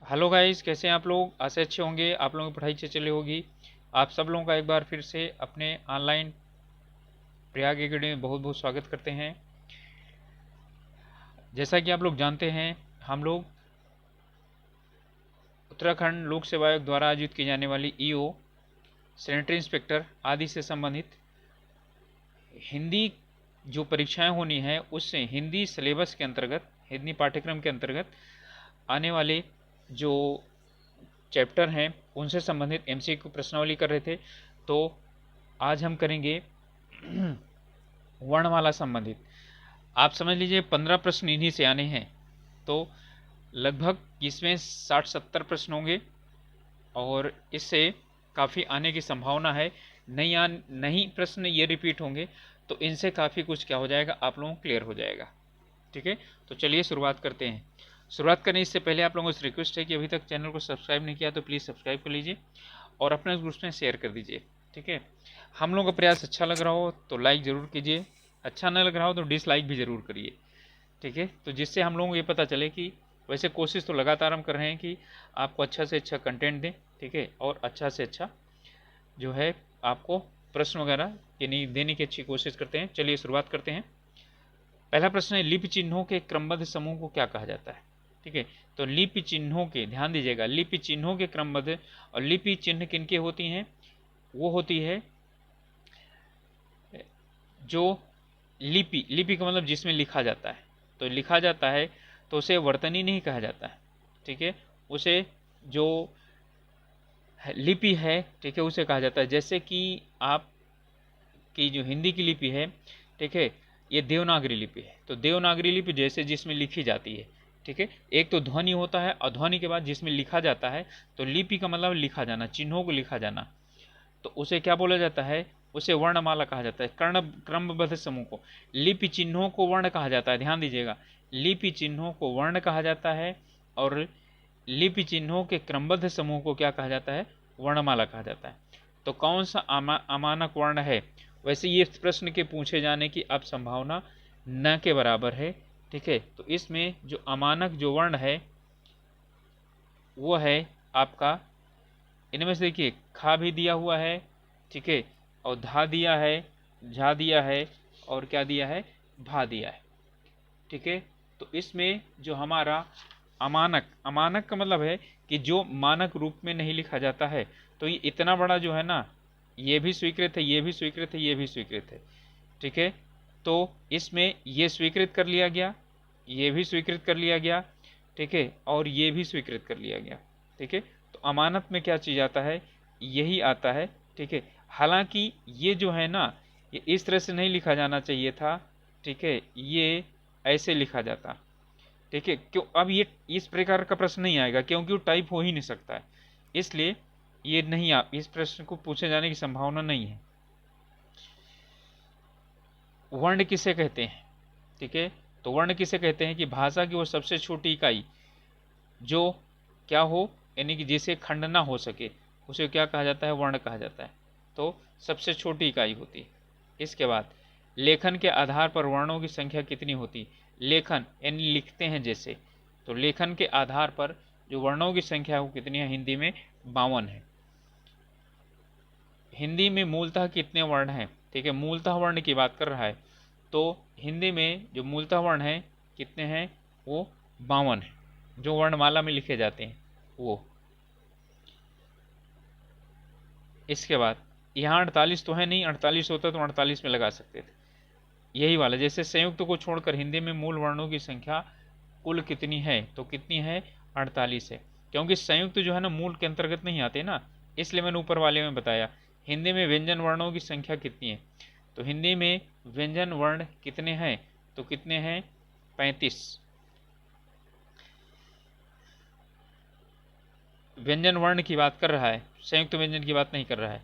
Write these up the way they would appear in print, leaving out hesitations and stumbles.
Hello guys, कैसे हैं आप लोग। आशा अच्छे होंगे, आप लोगों की पढ़ाई अच्छी चली होगी। आप सब लोगों का एक बार फिर से अपने ऑनलाइन प्रयाग एकेडमी में बहुत बहुत स्वागत करते हैं। जैसा कि आप लोग जानते हैं, हम लोग उत्तराखंड लोक सेवा आयोग द्वारा आयोजित की जाने वाली ईओ, सैनिटरी इंस्पेक्टर आदि से संबंधित हिंदी जो परीक्षाएं होनी है, उससे हिंदी सिलेबस के अंतर्गत, हिंदी पाठ्यक्रम के अंतर्गत आने वाले जो चैप्टर हैं उनसे संबंधित एमसीक्यू प्रश्नावली कर रहे थे। तो आज हम करेंगे वर्णमाला संबंधित। आप समझ लीजिए 15 प्रश्न इन्हीं से आने हैं। तो लगभग इसमें 60-70 प्रश्न होंगे और इससे काफ़ी आने की संभावना है। नहीं प्रश्न ये रिपीट होंगे, तो इनसे काफ़ी कुछ क्या हो जाएगा, आप लोगों को क्लियर हो जाएगा। ठीक है, तो चलिए शुरुआत करते हैं। शुरुआत करने इससे पहले आप लोगों से रिक्वेस्ट है कि अभी तक चैनल को सब्सक्राइब नहीं किया तो प्लीज़ सब्सक्राइब कर लीजिए और अपने ग्रुप्स में शेयर कर दीजिए। ठीक है, हम लोगों का प्रयास अच्छा लग रहा हो तो लाइक ज़रूर कीजिए, अच्छा न लग रहा हो तो डिसलाइक भी ज़रूर करिए। ठीक है, तो जिससे हम लोगों को ये पता चले कि वैसे कोशिश तो लगातार हम कर रहे हैं कि आपको अच्छा से अच्छा कंटेंट दें। ठीक है, और अच्छा से अच्छा जो है आपको प्रश्न वगैरह ये नहीं देने की अच्छी कोशिश करते हैं। चलिए शुरुआत करते हैं। पहला प्रश्न है, लिपि चिन्हों के क्रमबद्ध समूह को क्या कहा जाता है। ठीक है, तो लिपि चिन्हों के, ध्यान दीजिएगा, लिपि चिन्हों के क्रमबद्ध, और लिपि चिन्ह किनके होती हैं, वो होती है जो लिपि, लिपि का मतलब जिसमें लिखा जाता है, तो लिखा जाता है तो उसे वर्तनी नहीं कहा जाता है। ठीक है, उसे जो लिपि है, ठीक है, उसे कहा जाता है। जैसे कि आप की जो हिंदी की लिपि है, ठीक है, ये देवनागरी लिपि है, तो देवनागरी लिपि जैसे जिसमें लिखी जाती है। ठीक है, एक तो ध्वनि होता है और ध्वनि के बाद जिसमें लिखा जाता है, तो लिपि का मतलब लिखा जाना, चिन्हों को लिखा जाना, तो उसे क्या बोला जाता है, उसे वर्णमाला कहा जाता है। कर्ण क्रमबद्ध समूह को, लिपि चिन्हों को वर्ण कहा जाता है। ध्यान दीजिएगा, लिपि चिन्हों को वर्ण कहा जाता है और लिपि चिन्हों के क्रमबद्ध समूह को क्या कहा जाता है, वर्णमाला कहा जाता है। तो कौन सा अमानक वर्ण है, वैसे ये प्रश्न के पूछे जाने की अब संभावना न के बराबर है। ठीक है, तो इसमें जो अमानक जो वर्ण है वो है आपका, इनमें से देखिए, खा भी दिया हुआ है, ठीक है, और धा दिया है, झा दिया है, और क्या दिया है, भा दिया है। ठीक है, तो इसमें जो हमारा अमानक, अमानक का मतलब है कि जो मानक रूप में नहीं लिखा जाता है, तो ये इतना बड़ा जो है ना, ये भी स्वीकृत है, ये भी स्वीकृत है, ये भी स्वीकृत है। ठीक है, तो इसमें ये स्वीकृत कर लिया गया, ये भी स्वीकृत कर लिया गया, ठीक है, और ये भी स्वीकृत कर लिया गया। ठीक है, तो अमानत में क्या चीज़ आता है, यही आता है। ठीक है, हालांकि ये जो है ना, ये इस तरह से नहीं लिखा जाना चाहिए था। ठीक है, ये ऐसे लिखा जाता। ठीक है, क्यों, अब ये इस प्रकार का प्रश्न नहीं आएगा क्योंकि वो टाइप हो ही नहीं सकता है, इसलिए ये नहीं, आप इस प्रश्न को पूछे जाने की संभावना नहीं है। वर्ण किसे कहते हैं, ठीक है, तो वर्ण किसे कहते हैं कि भाषा की वो सबसे छोटी इकाई जो क्या हो, यानी कि जिसे खंड ना हो सके, उसे क्या कहा जाता है, वर्ण कहा जाता है। तो सबसे छोटी इकाई होती है। इसके बाद लेखन के आधार पर वर्णों की संख्या कितनी होती, लेखन यानी लिखते हैं जैसे, तो लेखन के आधार पर जो वर्णों की संख्या वो कितनी है, हिंदी में 52 है। हिंदी में मूलतः कितने वर्ण हैं, ठीक है, मूलतः वर्ण की बात कर रहा है, तो हिंदी में जो मूलतः वर्ण है कितने हैं, वो 52 है, जो वर्णमाला में लिखे जाते हैं वो। इसके बाद यहाँ 48 तो है नहीं, 48 होता तो 48 में लगा सकते थे, यही वाला। जैसे संयुक्त को छोड़कर हिंदी में मूल वर्णों की संख्या कुल कितनी है, तो कितनी है, 48 है। क्योंकि संयुक्त जो है ना मूल के अंतर्गत नहीं आते ना, इसलिए मैंने ऊपर वाले में बताया। हिंदी में व्यंजन वर्णों की संख्या कितनी है, तो हिंदी में व्यंजन वर्ण कितने हैं, तो कितने हैं, 35। व्यंजन वर्ण की बात कर रहा है, संयुक्त व्यंजन की बात नहीं कर रहा है।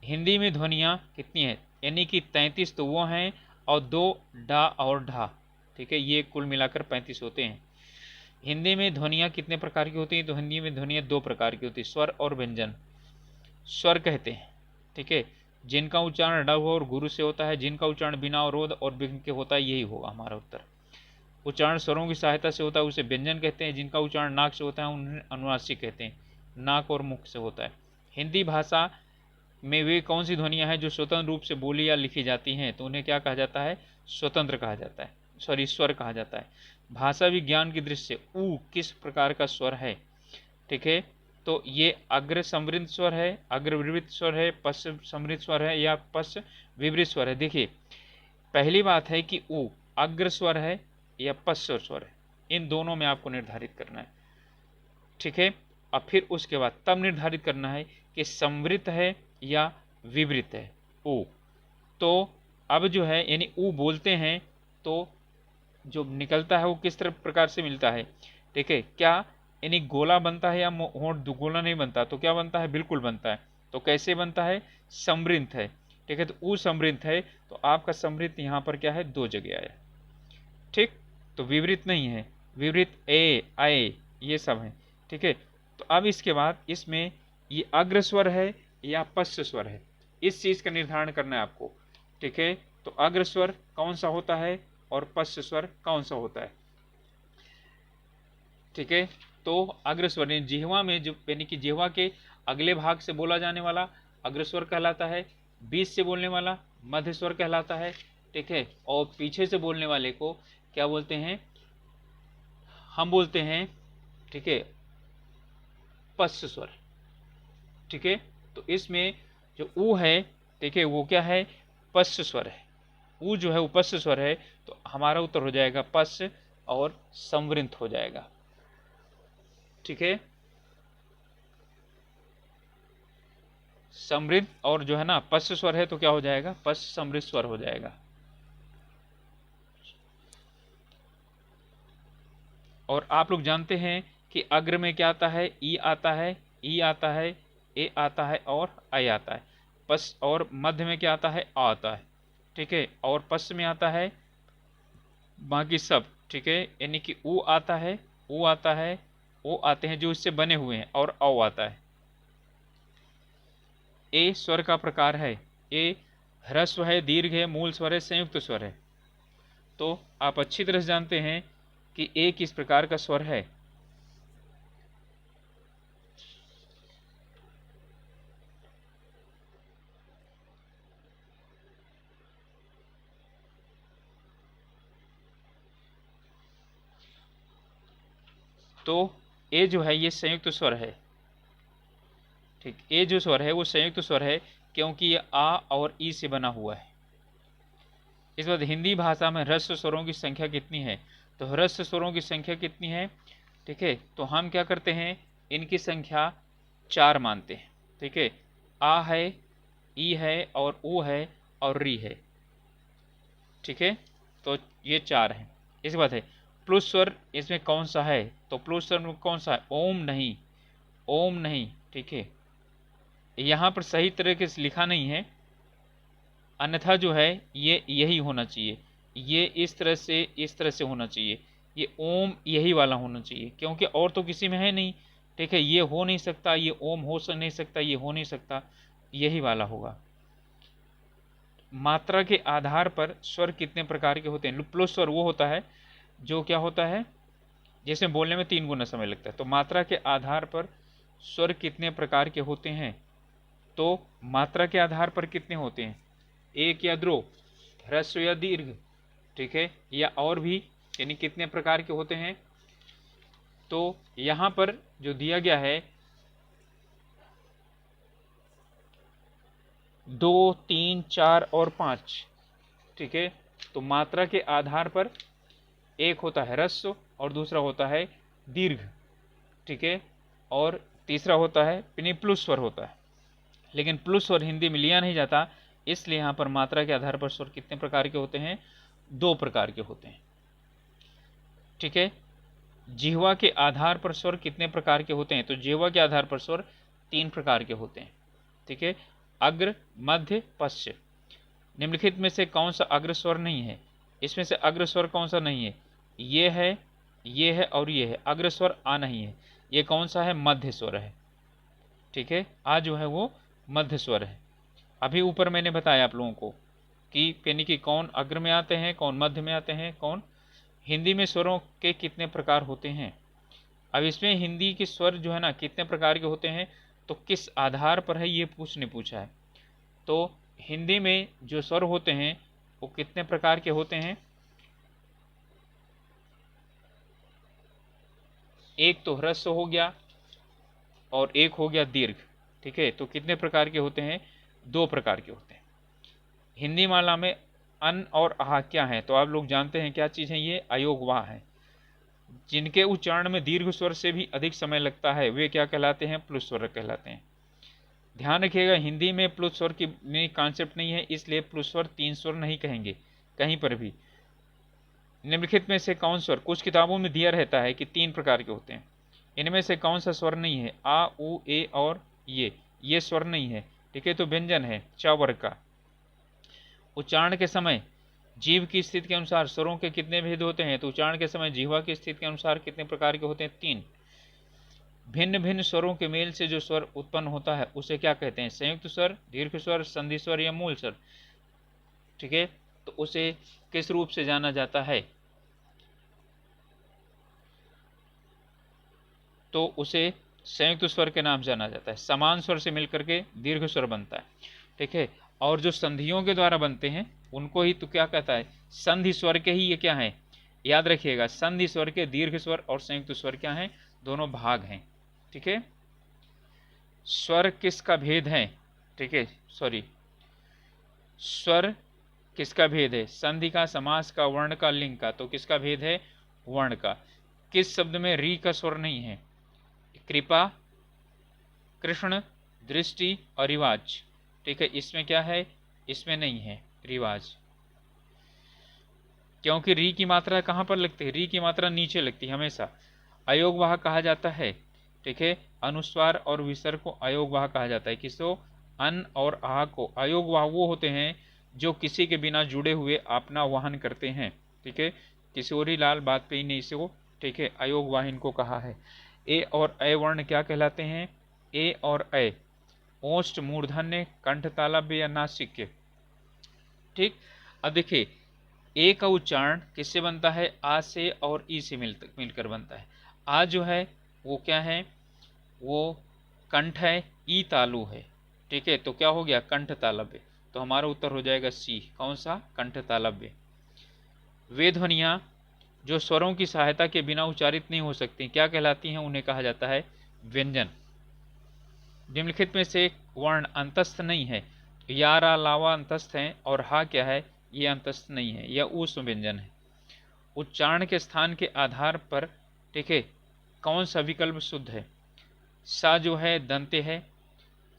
हिंदी में ध्वनियाँ कितनी है, यानी कि 33 तो वो हैं और 2 डा और ढा। ठीक है, ये कुल मिलाकर 35 होते हैं। हिंदी में ध्वनियाँ कितने प्रकार की होती हैं, तो हिंदी में ध्वनियाँ 2 प्रकार की होती है, स्वर और व्यंजन। स्वर कहते हैं, ठीक है, जिनका उच्चारण ड और गुरु से होता है, जिनका उच्चारण बिना अवरोध और विघ्न के होता है, यही होगा हमारा उत्तर। उच्चारण स्वरों की सहायता से होता है उसे व्यंजन कहते हैं, जिनका उच्चारण नाक से होता है उन्हें अनुनासिक कहते हैं, नाक और मुख से होता है। हिंदी भाषा में वे कौन सी ध्वनियां हैं जो स्वतंत्र रूप से बोली या लिखी जाती हैं, तो उन्हें क्या कहा जाता है, स्वतंत्र कहा जाता है, सॉरी स्वर कहा जाता है। भाषा विज्ञान की दृष्टि से ऊ किस प्रकार का स्वर है, ठीक है, तो ये अग्र समृद्ध स्वर है, अग्र विवृत स्वर है, पश्च समृद्ध स्वर है या पश्च विवृत स्वर है। देखिए पहली बात है कि ऊ अग्र स्वर है या पश्च स्वर है, इन दोनों में आपको निर्धारित करना है, ठीक है। अब फिर उसके बाद तब निर्धारित करना है कि समृद्ध है या विवृत है ऊ। तो अब जो है यानी ऊ बोलते हैं तो जो निकलता है वो किस तरह प्रकार से मिलता है, ठीक है, क्या यानी गोला बनता है या होंठ दुगोला नहीं बनता, तो क्या बनता है, बिल्कुल बनता है। तो कैसे बनता है, समृद्ध है, ठीक है, तो ऊ समृद्ध है, तो आपका समृद्ध यहाँ पर क्या है, दो जगह आया, ठीक। तो विवृत नहीं है, विवृत ए आए ये सब है, ठीक है। तो अब इसके बाद इसमें ये अग्र स्वर है या पश्च स्वर है, इस चीज का निर्धारण करना है आपको, ठीक है। तो अग्र स्वर कौन सा होता है और पश्च स्वर कौन सा होता है, ठीक है। तो अग्र स्वर जिह्वा में जो यानी कि जिह्वा के अगले भाग से बोला जाने वाला अग्र स्वर कहलाता है, बीच से बोलने वाला मध्य स्वर कहलाता है, ठीक है, और पीछे से बोलने वाले को क्या बोलते हैं, हम बोलते हैं, ठीक है, पश्च स्वर, ठीक है। तो इसमें जो ऊ है, ठीक है, वो क्या है, पश्च स्वर है, ऊ जो है वो पश्च स्वर है, तो हमारा उत्तर हो जाएगा पश्च और समृद्ध हो जाएगा, ठीक है। समृद्ध और जो है ना पश्च स्वर है तो क्या हो जाएगा, पश्च समृद्ध स्वर हो जाएगा। और आप लोग जानते हैं कि अग्र में क्या आता है, ई आता है, ई आता है, ए आता है और आई आता है। पश्च और मध्य में क्या आता है, आ आता है, ठीक है, और पश्च में आता है बाकी सब, ठीक है, यानी कि ऊ आता है, ऊ आता है, ओ आते हैं जो इससे बने हुए हैं, और औ आता है। ए स्वर का प्रकार है, ए ह्रस्व है, दीर्घ है, मूल स्वर है, संयुक्त स्वर है। तो आप अच्छी तरह से जानते हैं कि ए किस प्रकार का स्वर है, तो ए जो है ये संयुक्त स्वर है, ठीक, ए जो स्वर है वो संयुक्त स्वर है क्योंकि ये आ और ई से बना हुआ है। इस बात हिंदी भाषा में ह्रस्व स्वरों की संख्या कितनी है, तो ह्रस्व स्वरों की संख्या कितनी है, ठीक है, तो हम क्या करते हैं, इनकी संख्या 4 मानते हैं, ठीक है, आ है, ई है और ऊ है और री है, ठीक है, तो ये 4 हैं। इसके बाद है प्लुस स्वर, इसमें कौन सा है, तो प्लुस स्वर में कौन सा है, ओम नहीं, ओम नहीं, ठीक है, यहाँ पर सही तरीके से लिखा नहीं है, अन्यथा जो है ये यही होना चाहिए, ये इस तरह से होना चाहिए, ये ओम यही वाला होना चाहिए, क्योंकि और तो किसी में है नहीं, ठीक है, ये हो नहीं सकता, ये ओम हो नहीं सकता, ये हो नहीं सकता, यही वाला होगा। मात्रा के आधार पर स्वर कितने प्रकार के होते हैं, प्लुस स्वर वो होता है जो क्या होता है, जैसे बोलने में 3 गुना समय लगता है, तो मात्रा के आधार पर स्वर कितने प्रकार के होते हैं, तो मात्रा के आधार पर कितने होते हैं, एक या दो, ह्रस्व या दीर्घ, ठीक है, या और भी यानी कितने प्रकार के होते हैं, तो यहां पर जो दिया गया है 2, 3, 4 और 5, ठीक है, तो मात्रा के आधार पर एक होता है ह्रस्व और दूसरा होता है दीर्घ, ठीक है, और तीसरा होता है प्लुस स्वर होता है, लेकिन प्लुस स्वर हिंदी में लिया नहीं जाता, इसलिए यहाँ पर मात्रा के आधार पर स्वर कितने प्रकार के होते हैं, 2 प्रकार के होते हैं, ठीक है। जिह्वा के आधार पर स्वर कितने प्रकार के होते हैं, तो जिह्वा के आधार पर स्वर 3 प्रकार के होते हैं, ठीक है, अग्र मध्य पश्च। निम्नलिखित में से कौन सा अग्र स्वर नहीं है, इसमें से अग्र स्वर कौन सा नहीं है, ये है और ये है, अग्र स्वर आ नहीं है, ये कौन सा है, मध्य स्वर है, ठीक है, आ जो है वो मध्य स्वर है। अभी ऊपर मैंने बताया आप लोगों को कि यानी कि कौन अग्र में आते हैं, कौन मध्य में आते हैं, कौन हिंदी में स्वरों के कितने प्रकार होते हैं। अब इसमें हिंदी के स्वर जो है ना कितने प्रकार के होते हैं, तो किस आधार पर है ये पूछा है। तो हिंदी में जो स्वर होते हैं वो कितने प्रकार के होते हैं। एक तो ह्रस्व हो गया और एक हो गया दीर्घ। ठीक है, तो कितने प्रकार के होते हैं, 2 प्रकार के होते हैं। हिंदी माला में अन और आह क्या है, तो आप लोग जानते हैं क्या चीज़ है, ये अयोगवाह है। जिनके उच्चारण में दीर्घ स्वर से भी अधिक समय लगता है वे क्या कहलाते हैं, प्लुत स्वर कहलाते हैं। ध्यान रखिएगा, हिंदी में प्लुत स्वर की कॉन्सेप्ट नहीं है, इसलिए प्लुत स्वर 3 स्वर नहीं कहेंगे कहीं पर भी। निम्नलिखित में से कौन स्वर, कुछ किताबों में दिया रहता है कि 3 प्रकार के होते हैं, इनमें से कौन सा स्वर नहीं है, आ उ ए और ये स्वर नहीं है। ठीक है, तो व्यंजन है च वर्ग का। उच्चारण के समय जीभ की स्थिति के अनुसार स्वरों के कितने भेद होते हैं, तो उच्चारण के समय जीवा की स्थिति के अनुसार कितने प्रकार के होते हैं, 3। भिन्न भिन्न स्वरों के मेल से जो स्वर उत्पन्न होता है उसे क्या कहते हैं, संयुक्त स्वर, दीर्घ स्वर, संधि स्वर या मूल स्वर। ठीक है, तो उसे किस रूप से जाना जाता है, तो उसे संयुक्त स्वर के नाम जाना जाता है। समान स्वर से मिलकर के दीर्घ स्वर बनता है। ठीक है, और जो संधियों के द्वारा बनते हैं उनको ही तो क्या कहता है, संधि स्वर के ही ये क्या है, याद रखिएगा, संधि स्वर के दीर्घ स्वर और संयुक्त स्वर क्या है, दोनों भाग हैं। ठीक है, स्वर किसका भेद है, ठीक है, सॉरी, स्वर किसका भेद है, संधि का, समास का, वर्ण का, लिंग का, तो किसका भेद है, वर्ण का। किस शब्द में री का स्वर नहीं है, कृपा, कृष्ण, दृष्टि और रिवाज। ठीक है, इसमें क्या है, इसमें नहीं है रिवाज, क्योंकि री की मात्रा कहाँ पर लगती है, री की मात्रा नीचे लगती है हमेशा। अयोगवाह कहा जाता है। ठीक है, अनुस्वार और विसर्ग को अयोगवाह कहा जाता है। किसको, अन और आह को। अयोगवाह वो होते हैं जो किसी के बिना जुड़े हुए अपना वाहन करते हैं। ठीक है, किशोरी लाल वाजपेयी ने इसको, ठीक है, अयोगवाह इनको कहा है। ए और अ वर्ण क्या कहलाते हैं, ए और अ, ओष्ठ, मूर्धन्य, कंठ, तालव्य या नासिक्य। ठीक, अब देखिए, ए का उच्चारण किससे बनता है, आ से और ई से मिलकर बनता है। आ जो है वो क्या है, वो कंठ है, ई तालु है। ठीक है, तो क्या हो गया, कंठ तालव्य। तो हमारा उत्तर हो जाएगा सी, कौन सा, कंठ तालव्य। वे ध्वनियाँ जो स्वरों की सहायता के बिना उच्चारित नहीं हो सकती क्या कहलाती हैं, उन्हें कहा जाता है व्यंजन। निम्नलिखित में से एक वर्ण अंतस्थ नहीं है, या, रा, लावा अंतस्थ हैं और हा क्या है, ये अंतस्थ नहीं है, यह ऊष्म व्यंजन है। उच्चारण के स्थान के आधार पर, ठीक है, कौन सा विकल्प शुद्ध है, सा जो है दंते है,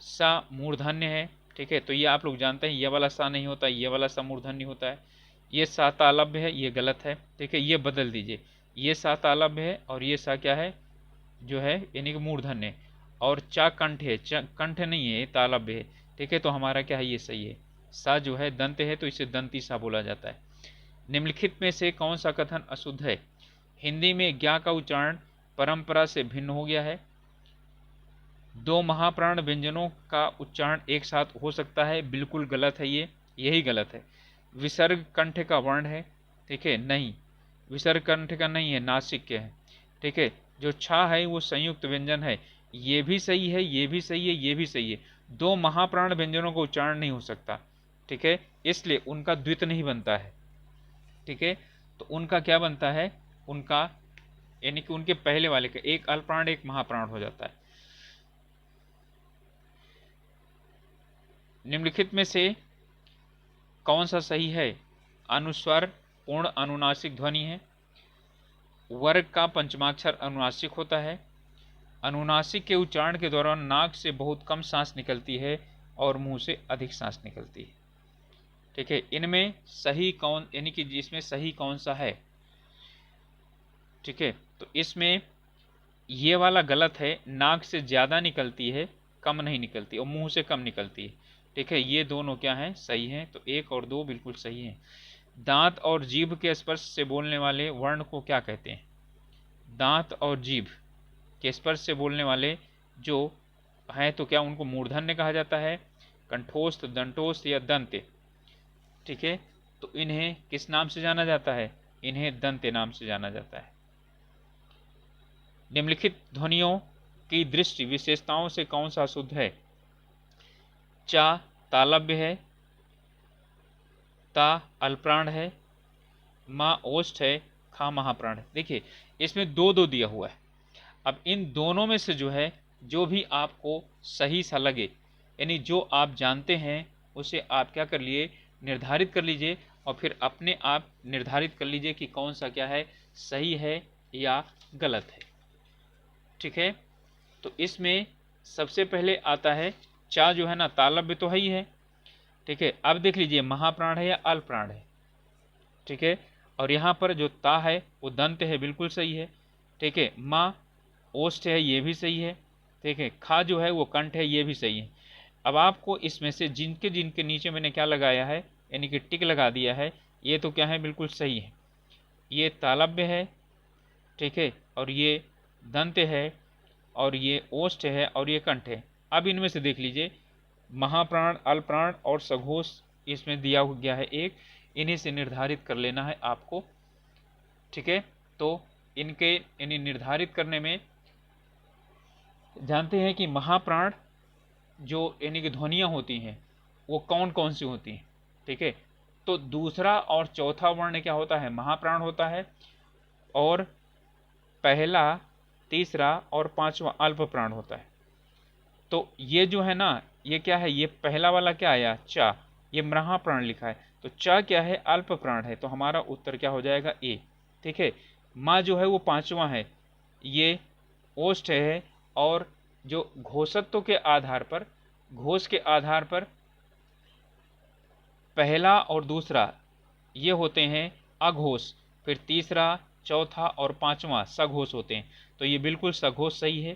सा मूर्धन्य है। ठीक है, तो ये आप लोग जानते हैं, ये वाला सा नहीं होता, ये वाला सा मूर्धन्य होता है। ये सा तालव्य है, ये गलत है। ठीक है, ये बदल दीजिए, ये सा तालव्य है और ये सा क्या है, जो है यानी कि मूर्धन्य। और चा कंठ है, कंठ नहीं है, तालव्य है। ठीक है, तो हमारा क्या है, ये सही है। सा जो है दंत है तो इसे दंती सा बोला जाता है। निम्नलिखित में से कौन सा कथन अशुद्ध है, हिंदी में ज्ञा का उच्चारण परंपरा से भिन्न हो गया है, 2 महाप्राण व्यंजनों का उच्चारण एक साथ हो सकता है, बिल्कुल गलत है, ये यही गलत है। विसर्ग कंठ का वर्ण है, ठीक है, नहीं, विसर्ग कंठ का नहीं है, नासिक्य है। ठीक है, जो छा है वो संयुक्त व्यंजन है, ये भी सही है, ये भी सही है, ये भी सही है। 2 महाप्राण व्यंजनों का उच्चारण नहीं हो सकता। ठीक है, इसलिए उनका द्वित नहीं बनता है। ठीक है, तो उनका क्या बनता है, उनका यानी कि उनके पहले वाले का एक अल्पप्राण एक महाप्राण हो जाता है। निम्नलिखित में से कौन सा सही है, अनुस्वार पूर्ण अनुनासिक ध्वनि है, वर्ग का पंचमाक्षर अनुनासिक होता है, अनुनासिक के उच्चारण के दौरान नाक से बहुत कम सांस निकलती है और मुंह से अधिक सांस निकलती है। ठीक है, इनमें सही कौन, यानी कि जिसमें सही कौन सा है। ठीक है, तो इसमें ये वाला गलत है, नाक से ज़्यादा निकलती है, कम नहीं निकलती, और मुंह से कम निकलती है। ठीक है, ये दोनों क्या हैं, सही हैं, तो 1 और 2 बिल्कुल सही हैं। दांत और जीभ के स्पर्श से बोलने वाले वर्ण को क्या कहते हैं, दांत और जीभ के स्पर्श से बोलने वाले जो हैं तो क्या उनको मूर्धन्य कहा जाता है, कंठोस्थ, दंटोस्थ या दंते। ठीक है, तो इन्हें किस नाम से जाना जाता है, इन्हें दंत नाम से जाना जाता है। निम्नलिखित ध्वनियों की दृष्टि विशेषताओं से कौन सा शुद्ध है? चा तालव्य है, ता अल्प्राण है, मा ओष्ठ है, खा महाप्राण है। देखिए इसमें दो दो दिया हुआ है। अब इन दोनों में से जो है, जो भी आपको सही सा लगे, यानी जो आप जानते हैं उसे आप क्या कर लिए, निर्धारित कर लीजिए और फिर अपने आप निर्धारित कर लीजिए कि कौन सा क्या है, सही है या गलत है। ठीक है, तो इसमें सबसे पहले आता है चा, जो है ना तालव्य तो है ही है। ठीक है, अब देख लीजिए महाप्राण है या अल्पप्राण है। ठीक है, और यहाँ पर जो ता है वो दंत है, बिल्कुल सही है। ठीक है, माँ ओष्ठ है, ये भी सही है। ठीक है, खा जो है वो कंठ है, ये भी सही है। अब आपको इसमें से जिनके जिनके नीचे मैंने क्या लगाया है, यानी कि टिक लगा दिया है, ये तो क्या है, बिल्कुल सही है। ये तालव्य है, ठीक है, और ये दंत है, और ये ओष्ठ है, और ये कंठ है। अब इनमें से देख लीजिए, महाप्राण, अल्पप्राण और सघोष इसमें दिया गया है एक, इन्हीं से निर्धारित कर लेना है आपको। ठीक है, तो इनके इन्हें निर्धारित करने में जानते हैं कि महाप्राण जो यानी कि ध्वनियाँ होती हैं वो कौन कौन सी होती हैं। ठीक है, तो दूसरा और चौथा वर्ण क्या होता है, महाप्राण होता है, और पहला, तीसरा और पांचवा अल्प प्राण होता है। तो ये जो है ना, ये क्या है, ये पहला वाला क्या आया, चा, ये महाप्राण लिखा है, तो चा क्या है, अल्प प्राण है, तो हमारा उत्तर क्या हो जाएगा, ए। ठीक है, माँ जो है वो पांचवा है, ये ओष्ठ है, और जो घोषत्व के आधार पर, घोष के आधार पर पहला और दूसरा ये होते हैं अघोष, फिर तीसरा, चौथा और पांचवा सघोष होते हैं, तो ये बिल्कुल सघोष सही है।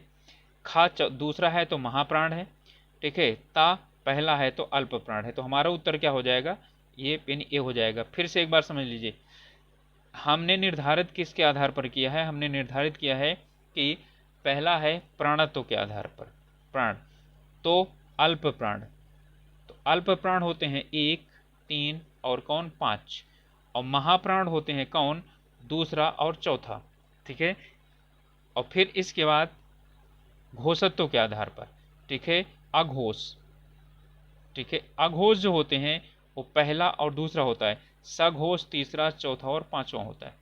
खा दूसरा है तो महाप्राण है। ठीक है, ता पहला है तो अल्प प्राण है, तो हमारा उत्तर क्या हो जाएगा, ये यानी ए हो जाएगा। फिर से एक बार समझ लीजिए, हमने निर्धारित किसके आधार पर किया है, हमने निर्धारित किया है कि पहला है प्राणत्व के आधार पर, प्राण, तो अल्प प्राण, तो अल्प प्राण होते हैं 1, 3 और कौन 5, और महाप्राण होते हैं कौन, दूसरा और चौथा। ठीक है, और फिर इसके बाद घोषत्व के आधार पर, ठीक है, अघोष। ठीक है, अघोष जो होते हैं वो पहला और दूसरा होता है, सघोष तीसरा, चौथा और पांचवा होता है।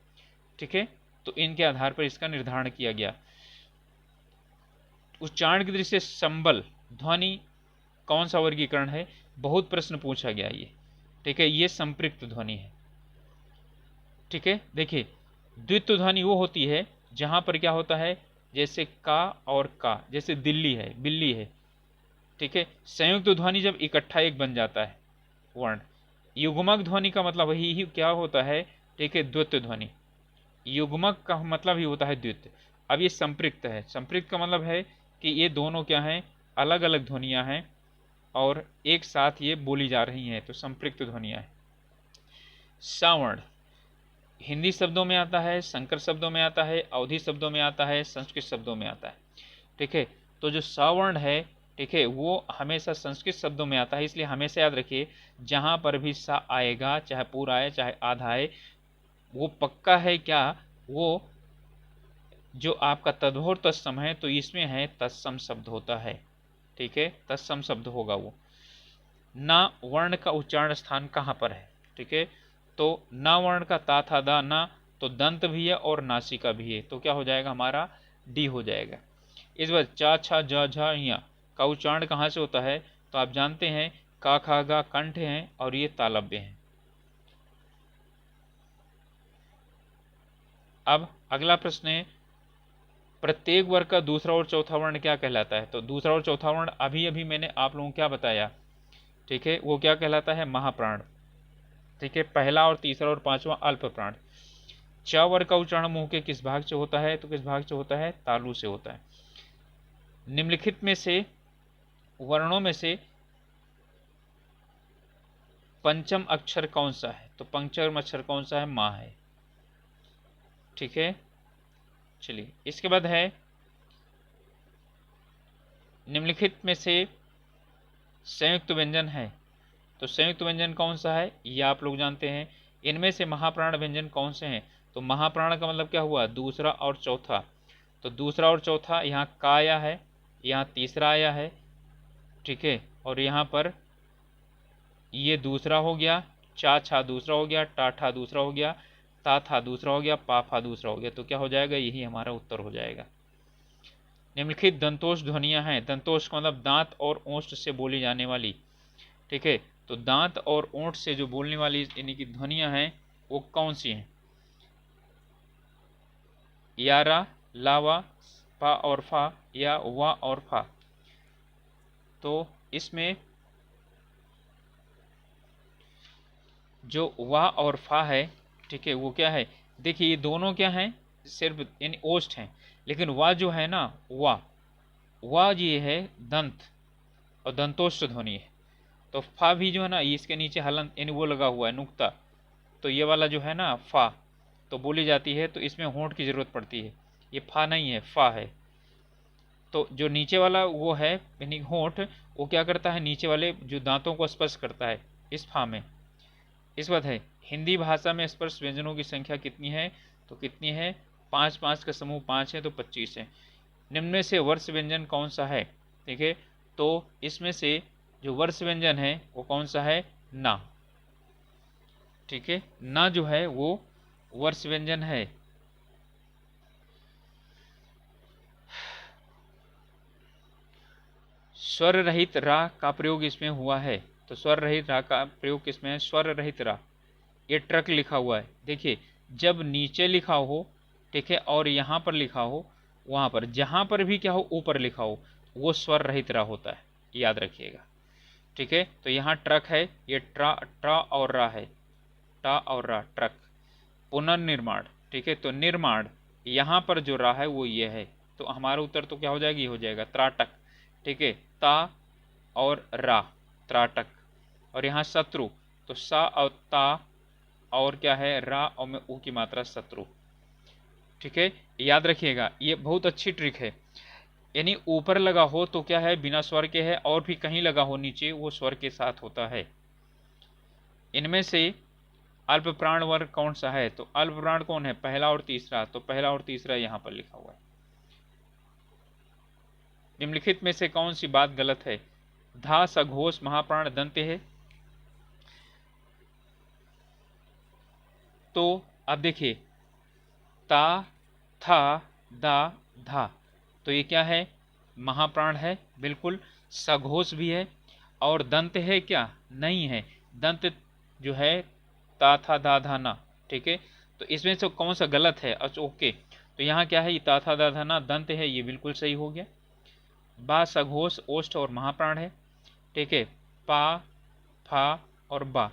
ठीक है, तो इनके आधार पर इसका निर्धारण किया गया। उच्चारण की दृष्टि से संबल ध्वनि कौन सा वर्गीकरण है, बहुत प्रश्न पूछा गया ये। ठीक है, ये संपृक्त ध्वनि है। ठीक है, देखिए द्वित्व ध्वनि वो होती है जहां पर क्या होता है, जैसे का और का, जैसे दिल्ली है, बिल्ली है। ठीक है, संयुक्त ध्वनि जब इकट्ठा एक बन जाता है वर्ण। युग्मक ध्वनि का मतलब ही क्या होता है, ठीक है, द्वित्व ध्वनि। युग्मक का मतलब ही होता है द्वित्व। अब ये संपृक्त है, संपृक्त का मतलब है कि ये दोनों क्या हैं, अलग अलग ध्वनियां हैं और एक साथ ये बोली जा रही हैं, तो संपृक्त ध्वनियां हैं। सावर्ण हिंदी शब्दों में आता है, संकर शब्दों में आता है, अवधी शब्दों में आता है, संस्कृत शब्दों में आता है। ठीक है, तो जो सावर्ण है, ठीक है, वो हमेशा संस्कृत शब्दों में आता है, इसलिए हमेशा याद रखिए जहां पर भी सा आएगा, चाहे पूरा आए चाहे आधा आए, वो पक्का है क्या, वो जो आपका तद्भव तत्सम है, तो इसमें है तत्सम शब्द होता है। ठीक है, तत्सम शब्द होगा वो। ना वर्ण का उच्चारण स्थान कहाँ पर है, ठीक है, तो ना वर्ण का ता था दा ना, तो दंत भी है और नासिका भी है, तो क्या हो जाएगा हमारा, डी हो जाएगा। इस बार चा छा जा झा या का उच्चारण कहाँ से होता है, तो आप जानते हैं का खा गा कंठ हैं और ये तालव्य हैं। अब अगला प्रश्न है, प्रत्येक वर्ग का दूसरा और चौथा वर्ण क्या कहलाता है, तो दूसरा और चौथा वर्ण अभी अभी मैंने आप लोगों को क्या बताया, ठीक है, वो क्या कहलाता है, महाप्राण। ठीक है, पहला और तीसरा और पांचवा अल्प प्राण। च वर्ग का उच्चारण मुंह के किस भाग से होता है, तो किस भाग से होता है, तालु से होता है। निम्नलिखित में से वर्णों में से पंचम अक्षर कौन सा है, तो पंचम अक्षर कौन सा है, माँ है। ठीक है, चलिए इसके बाद है निम्नलिखित में से संयुक्त व्यंजन है, तो संयुक्त व्यंजन कौन सा है, ये आप लोग जानते हैं, इनमें से महाप्राण व्यंजन कौन से हैं? तो महाप्राण का मतलब क्या हुआ? दूसरा और चौथा। तो दूसरा और चौथा, यहाँ का आया है, यहाँ तीसरा आया है, ठीक है, और यहाँ पर ये दूसरा हो गया, चा छा दूसरा हो गया, टा ठा दूसरा हो गया, ता था दूसरा हो गया, पा फा दूसरा हो गया। तो क्या हो जाएगा? यही हमारा उत्तर हो जाएगा। निम्नलिखित दंतोष ध्वनियां हैं। दंतोष का मतलब दांत और ओष्ठ से बोली जाने वाली, ठीक है। तो दांत और ओंठ से जो बोलने वाली यानी कि ध्वनियां हैं वो कौन सी हैं? यारा, लावा, पा और फा, या वा और फा। तो इसमें जो वा और फा है, ठीक है, वो क्या है? देखिए ये दोनों क्या हैं? सिर्फ यानी ओष्ठ हैं, लेकिन वा जो है ना, वा ये है दंत और दंतोष्ठ ध्वनि है। तो फा भी जो है ना, ये इसके नीचे हलंत यानी वो लगा हुआ है नुक्ता, तो ये वाला जो है ना फा, तो बोली जाती है तो इसमें होंठ की जरूरत पड़ती है। ये फा नहीं है, फा है। तो जो नीचे वाला वो है यानी होंठ, वो क्या करता है? नीचे वाले जो दांतों को स्पर्श करता है इस फा में। इस बात है। हिंदी भाषा में स्पर्श व्यंजनों की संख्या कितनी है? तो कितनी है? 5 5 का समूह 5 है, तो 25 है। निम्न में से वर्ष व्यंजन कौन सा है? ठीक है, तो इसमें से जो वर्ष व्यंजन है वो कौन सा है? ना, ठीक है, ना जो है वो वर्ष व्यंजन है। स्वर रहित रा का प्रयोग इसमें हुआ है। तो स्वर रहित रा का प्रयोग किसमें है? स्वर रहित रा। ये ट्रक लिखा हुआ है, देखिए, जब नीचे लिखा हो, ठीक है, और यहाँ पर लिखा हो, वहाँ पर जहाँ पर भी क्या हो, ऊपर लिखा हो, वो स्वर रहित रा होता है, याद रखिएगा, ठीक है। तो यहाँ ट्रक है, ये ट्रा ट्रा और रा है, टा और रा, ट्रक। पुनर्निर्माण, ठीक है, तो निर्माण, यहाँ पर जो रा है वो ये है, तो हमारा उत्तर तो क्या हो जाएगा? ये हो जाएगा त्राटक, ठीक है, ता और रा, त्राटक। और यहाँ शत्रु, तो सा और ता और क्या है? रा और में ऊ की मात्रा, शत्रु, ठीक है। याद रखिएगा, ये बहुत अच्छी ट्रिक है। यानी ऊपर लगा हो तो क्या है? बिना स्वर के है, और भी कहीं लगा हो नीचे, वो स्वर के साथ होता है। इनमें से अल्प प्राण वर्ग कौन सा है? तो अल्प प्राण कौन है? पहला और तीसरा। तो पहला और तीसरा यहां पर लिखा हुआ है। निम्नलिखित में से कौन सी बात गलत है? धा सघोष महाप्राण दंत्य है। तो अब देखिए, ता, था, दा, धा, तो ये क्या है? महाप्राण है, बिल्कुल। सघोष भी है, और दंत है क्या? नहीं है। दंत जो है ता था दा धा ना, ठीक है। तो इसमें से कौन सा गलत है? अच्छा, ओके, तो यहाँ क्या है? ये ता था दा धा ना दंत है, ये बिल्कुल सही हो गया। बा सघोष ओष्ठ और महाप्राण है, ठीक है। पा, फा और बा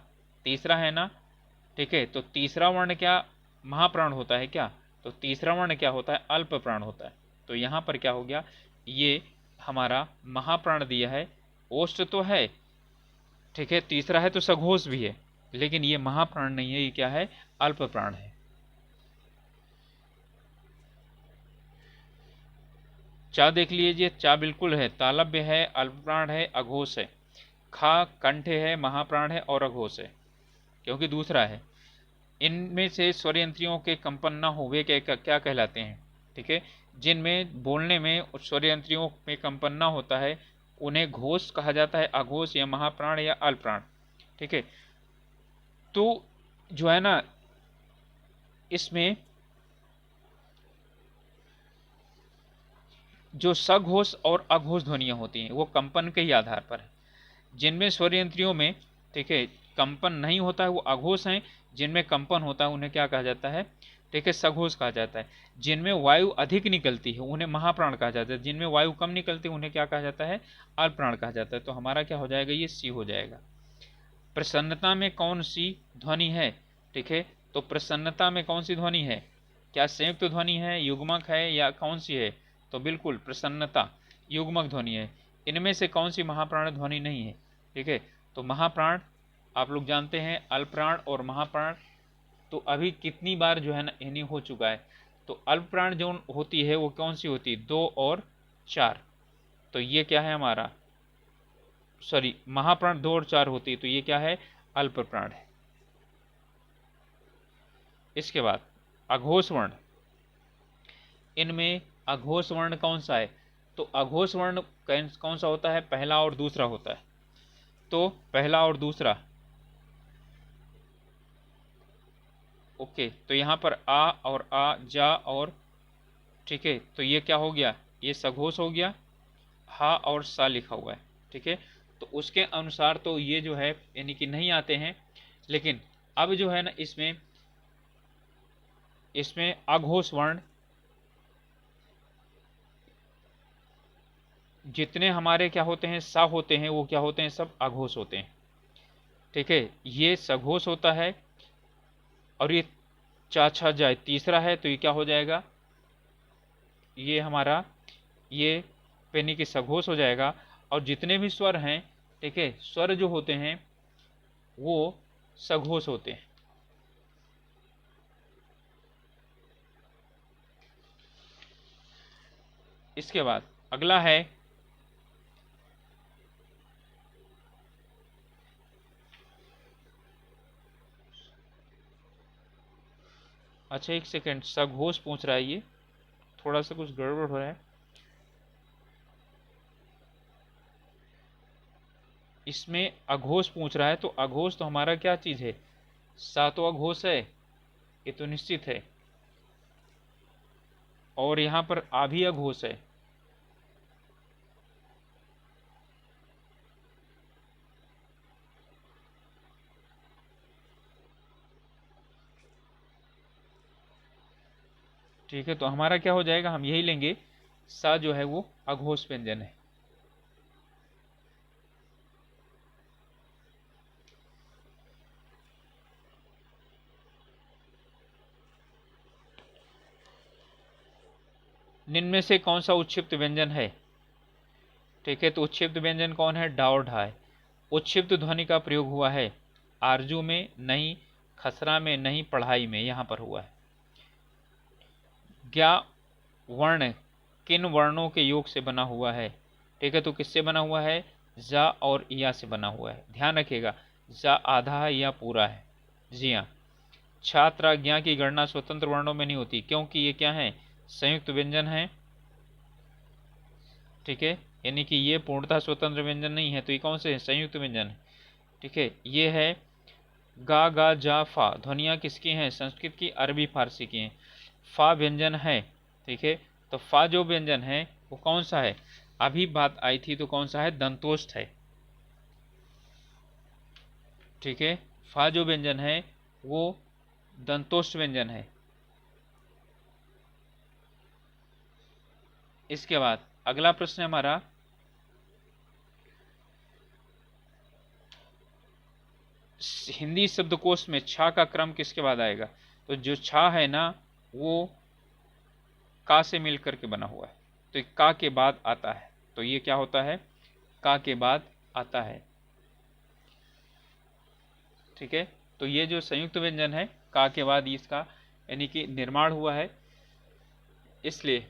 तीसरा है ना, ठीक है। तो तीसरा वर्ण क्या महाप्राण होता है क्या? तो तीसरा वर्ण क्या होता है? अल्प प्राण होता है। तो यहाँ पर क्या हो गया? ये हमारा महाप्राण दिया है, ओष्ठ तो है, ठीक है, तीसरा है तो सघोष भी है, लेकिन ये महाप्राण नहीं है, ये क्या है? अल्प प्राण है। चा देख लीजिए, चा बिल्कुल है, तालब्य है, अल्प प्राण है, अघोष है। खा कंठ है, महाप्राण है और अघोष है, क्योंकि दूसरा है। इनमें से स्वर यंत्रियों के कंपन न हो वे क्या कहलाते हैं? ठीक है, जिनमें बोलने में स्वर यंत्रियों में कंपन न होता है उन्हें घोष कहा जाता है, अघोष या महाप्राण या अल्पप्राण, ठीक है। तो जो है ना, इसमें जो सघोष और अघोष ध्वनियां होती हैं वो कंपन के ही आधार पर है। जिनमें स्वर यंत्रियों में, ठीक है, कंपन नहीं होता है वो अघोष हैं, जिनमें कंपन होता है उन्हें क्या कहा जाता है? ठीक है, सघोष कहा जाता है। जिनमें वायु अधिक निकलती है उन्हें महाप्राण कहा जाता है, जिनमें वायु कम निकलती है उन्हें क्या कहा जाता है? अल्पप्राण कहा जाता है। तो हमारा क्या हो जाएगा? ये सी हो जाएगा। प्रसन्नता में कौन सी ध्वनि है? ठीक है, तो प्रसन्नता में कौन सी ध्वनि है? क्या संयुक्त ध्वनि है, युग्मक है, या कौन सी है? तो बिल्कुल प्रसन्नता युग्मक ध्वनि है। इनमें से कौन सी महाप्राण ध्वनि नहीं है? ठीक है, तो महाप्राण आप लोग जानते हैं, अल्पप्राण और महाप्राण। तो अभी कितनी बार जो है ना इन्हीं हो चुका है। तो अल्पप्राण जो होती है वो कौन सी होती है? 2 और 4। तो ये क्या है हमारा? सॉरी, महाप्राण 2 और 4 होती है, तो ये क्या है? अल्पप्राण है। इसके बाद अघोष वर्ण, इनमें अघोष वर्ण कौन सा है? तो अघोष वर्ण कौन सा होता है? पहला और दूसरा होता है। तो पहला और दूसरा, ओके, तो यहाँ पर आ और आ, जा और, ठीक है, तो ये क्या हो गया? ये सघोष हो गया, हा और सा लिखा हुआ है, ठीक है। तो उसके अनुसार तो ये जो है यानी कि नहीं आते हैं, लेकिन अब जो है ना इसमें अघोष वर्ण जितने हमारे क्या होते हैं, सा होते हैं, वो क्या होते हैं? सब अघोष होते हैं, ठीक है। ये सघोष होता है और ये चा छा जाए तीसरा है, तो ये क्या हो जाएगा? ये हमारा ये पेनी की सघोष हो जाएगा। और जितने भी स्वर हैं, ठीक है, स्वर जो होते हैं वो सघोष होते हैं। इसके बाद अगला है अच्छा एक सेकेंड, सघोष पूछ रहा है, ये थोड़ा सा कुछ गड़बड़ हो रहा है। इसमें अघोष पूछ रहा है, तो अघोष तो हमारा क्या चीज है? सा तो अघोष है, ये तो निश्चित है। और यहां पर आ भी अघोष है, ठीक है। तो हमारा क्या हो जाएगा? हम यही लेंगे, सा जो है वो अघोष व्यंजन है। निम्न में से कौन सा उच्छिप्त व्यंजन है? ठीक है, तो उच्छिप्त व्यंजन कौन है? डा और ढा है। उच्छिप्त ध्वनि का प्रयोग हुआ है आरजू में नहीं, खसरा में नहीं, पढ़ाई में, यहां पर हुआ है। ज्ञा वर्ण किन वर्णों के योग से बना हुआ है? ठीक है, तो किससे बना हुआ है? जा और या से बना हुआ है। ध्यान रखिएगा, जा आधा है या पूरा है। जी हाँ। छात्र ज्ञा की गणना स्वतंत्र वर्णों में नहीं होती, क्योंकि ये क्या है? संयुक्त व्यंजन है, ठीक है, यानी कि ये पूर्णतः स्वतंत्र व्यंजन नहीं है, तो ये कौन से है? संयुक्त व्यंजन है, ठीक है। ये है गा गा जा फा, ध्वनियाँ किसकी हैं? संस्कृत की, अरबी फारसी की हैं। फा व्यंजन है, ठीक है, तो फा जो व्यंजन है वो कौन सा है? अभी बात आई थी, तो कौन सा है? दंतोष्ठ है, ठीक है। फा जो व्यंजन है वो दंतोष्ठ व्यंजन है। इसके बाद अगला प्रश्न हमारा, हिंदी शब्दकोश में छा का क्रम किसके बाद आएगा? तो जो छा है ना वो का से मिल करके बना हुआ है, तो का के बाद आता है, तो ये क्या होता है? का के बाद आता है, ठीक है। तो ये जो संयुक्त व्यंजन है का के बाद इसका यानी कि निर्माण हुआ है, इसलिए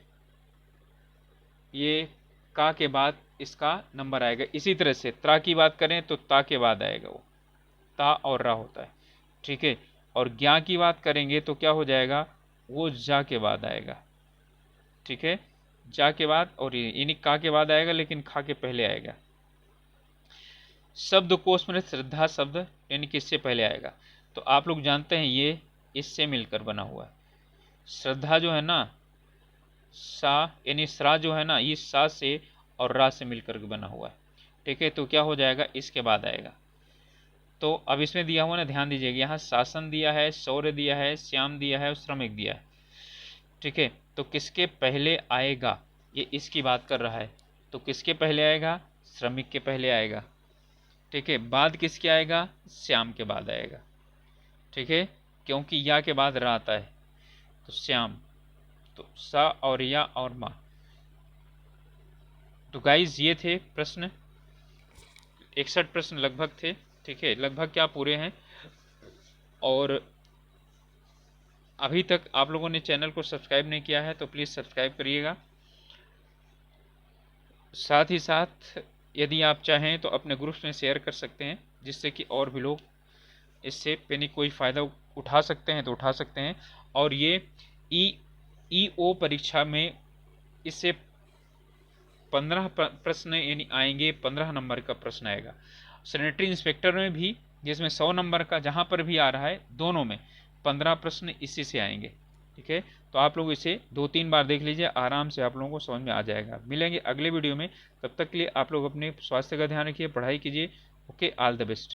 ये का के बाद इसका नंबर आएगा। इसी तरह से त्रा की बात करें तो ता के बाद आएगा, वो ता और रा होता है, ठीक है। और ज्ञा की बात करेंगे तो क्या हो जाएगा? वो जा के बाद आएगा, ठीक है। जा के बाद, और यानी का के बाद आएगा लेकिन खा के पहले आएगा। शब्दकोश में श्रद्धा शब्द यानी किससे पहले आएगा? तो आप लोग जानते हैं ये इससे मिलकर बना हुआ है। श्रद्धा जो है ना, सा यानी श्रा जो है ना, ये सा से और रा से मिलकर बना हुआ है, ठीक है। तो क्या हो जाएगा? इसके बाद आएगा। तो अब इसमें दिया हुआ ना, ध्यान दीजिएगा, यहाँ शासन दिया है, शौर्य दिया है, श्याम दिया है और श्रमिक दिया है, ठीक है। तो किसके पहले आएगा? ये इसकी बात कर रहा है, तो किसके पहले आएगा? श्रमिक के पहले आएगा, ठीक है। बाद किसके आएगा? श्याम के बाद आएगा, ठीक है, क्योंकि या के बाद रा आता है, तो श्याम, तो सा और या और मा। तो गाइज ये थे प्रश्न, 61 प्रश्न लगभग थे, ठीक है, लगभग क्या पूरे हैं। और अभी तक आप लोगों ने चैनल को सब्सक्राइब नहीं किया है तो प्लीज़ सब्सक्राइब करिएगा। साथ ही साथ यदि आप चाहें तो अपने ग्रुप्स में शेयर कर सकते हैं, जिससे कि और भी लोग इससे पेनी कोई फ़ायदा उठा सकते हैं तो उठा सकते हैं। और ये ईओ परीक्षा में इससे 15 प्रश्न यानी आएंगे, 15 नंबर का प्रश्न आएगा। सैनिटरी इंस्पेक्टर में भी, जिसमें 100 नंबर का जहाँ पर भी आ रहा है, दोनों में 15 प्रश्न इसी से आएंगे। ठीक है, तो आप लोग इसे 2-3 बार देख लीजिए, आराम से आप लोगों को समझ में आ जाएगा। मिलेंगे अगले वीडियो में, तब तक के लिए आप लोग अपने स्वास्थ्य का ध्यान रखिए, पढ़ाई कीजिए। Okay, all the best.